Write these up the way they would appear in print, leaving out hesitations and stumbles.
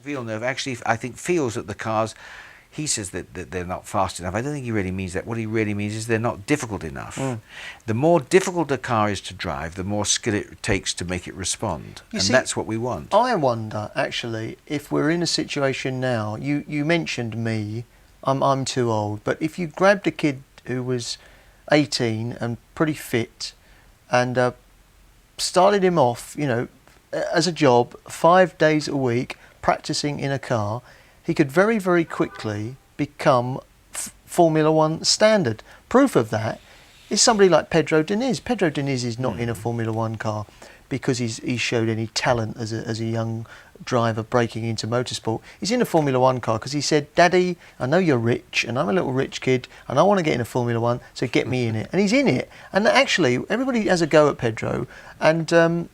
Villeneuve actually, I think, feels that the cars. He says that they're not fast enough. I don't think he really means that. What he really means is they're not difficult enough. The more difficult a car is to drive, the more skill it takes to make it respond. And that's what we want. I wonder, actually, if we're in a situation now, you mentioned me, I'm too old, but if you grabbed a kid who was 18 and pretty fit and started him off, as a job, 5 days a week, practicing in a car, he could very, very quickly become Formula One standard. Proof of that is somebody like Pedro Diniz. Pedro Diniz is not in a Formula One car because he showed any talent as a young driver breaking into motorsport. He's in a Formula One car because he said, "Daddy, I know you're rich and I'm a little rich kid and I want to get in a Formula One, so get me in it." And he's in it. And actually, everybody has a go at Pedro, and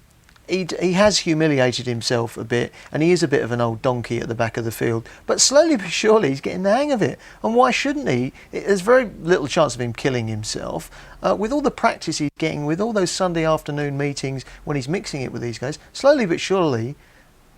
he has humiliated himself a bit, and he is a bit of an old donkey at the back of the field. But slowly but surely, he's getting the hang of it. And why shouldn't he? There's very little chance of him killing himself. With all the practice he's getting, with all those Sunday afternoon meetings when he's mixing it with these guys, slowly but surely,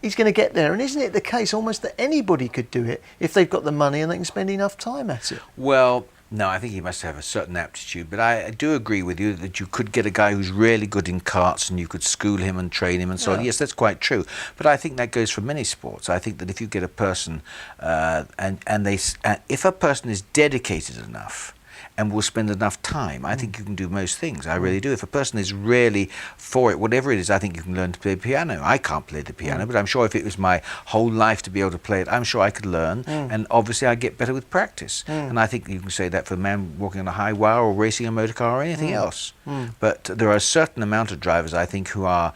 he's going to get there. And isn't it the case almost that anybody could do it if they've got the money and they can spend enough time at it? Well, no, I think he must have a certain aptitude, but I do agree with you that you could get a guy who's really good in karts and you could school him and train him and so on. Yes, that's quite true. But I think that goes for many sports. I think that if you get a person if a person is dedicated enough and will spend enough time, I think you can do most things. I really do. If a person is really for it, whatever it is, I think you can learn to play the piano. I can't play the piano, but I'm sure if it was my whole life to be able to play it, I'm sure I could learn. And obviously I get better with practice. And I think you can say that for a man walking on a high wire or racing a motor car or anything else. But there are a certain amount of drivers, I think, who are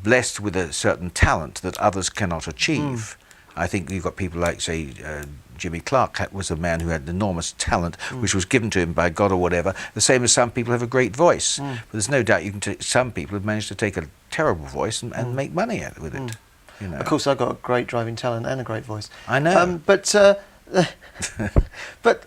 blessed with a certain talent that others cannot achieve. I think you've got people like, say, Jimmy Clark was a man who had enormous talent, which was given to him by God or whatever. The same as some people have a great voice. But there's no doubt some people have managed to take a terrible voice and make money with it. Of course, I've got a great driving talent and a great voice. I know. But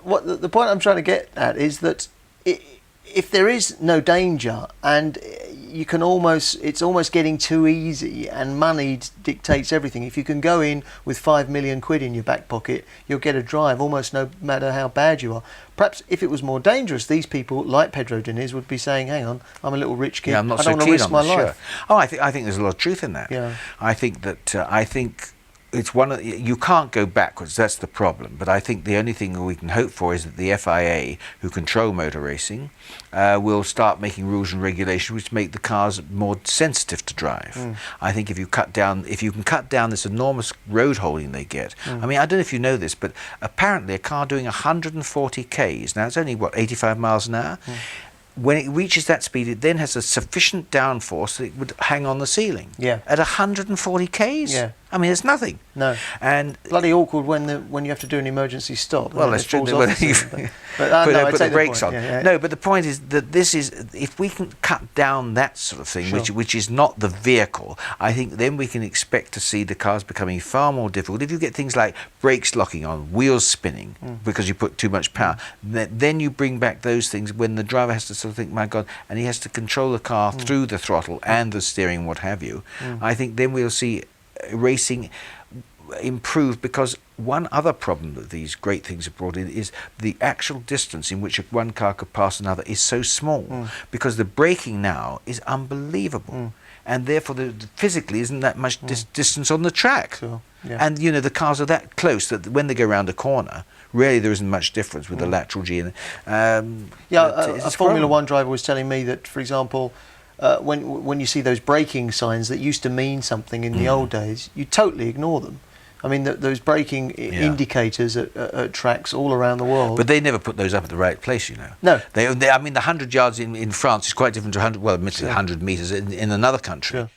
what the point I'm trying to get at is that if there is no danger and you can it's almost getting too easy and money dictates everything. If you can go in with 5 million quid in your back pocket, you'll get a drive almost no matter how bad you are. Perhaps if it was more dangerous, these people like Pedro Diniz would be saying, "Hang on, I'm a little rich kid. Yeah, I'm not I so don't want to risk my life." Oh, I think there's a lot of truth in that. Yeah. I think that it's you can't go backwards. That's the problem. But I think the only thing we can hope for is that the FIA, who control motor racing, will start making rules and regulations which make the cars more sensitive to drive. I think if you can cut down this enormous road holding they get. I mean, I don't know if you know this, but apparently a car doing 140 k's, now it's only 85 miles an hour. When it reaches that speed, it then has a sufficient downforce that it would hang on the ceiling. Yeah. At 140 k's? Yeah. I mean, it's nothing. No. And bloody awkward when you have to do an emergency stop. Well, that's true. Put the brakes on. Yeah. No, but the point is that if we can cut down that sort of thing, which is not the vehicle, I think then we can expect to see the cars becoming far more difficult. If you get things like brakes locking on, wheels spinning because you put too much power, then you bring back those things when the driver has to sort of think, my God, and he has to control the car through the throttle and the steering, what have you. I think then we'll see racing improve, because one other problem that these great things have brought in is the actual distance in which one car could pass another is so small, because the braking now is unbelievable, and therefore physically isn't that much distance on the track. Sure. Yeah. And the cars are that close that when they go around a corner, really there isn't much difference with the lateral G. A Formula One driver was telling me that, for example, when you see those braking signs that used to mean something in the old days, you totally ignore them. I mean, those braking indicators at tracks all around the world. But they never put those up at the right place, No. I mean, the 100 yards in France is quite different to 100, well, admittedly 100 metres in another country. Sure.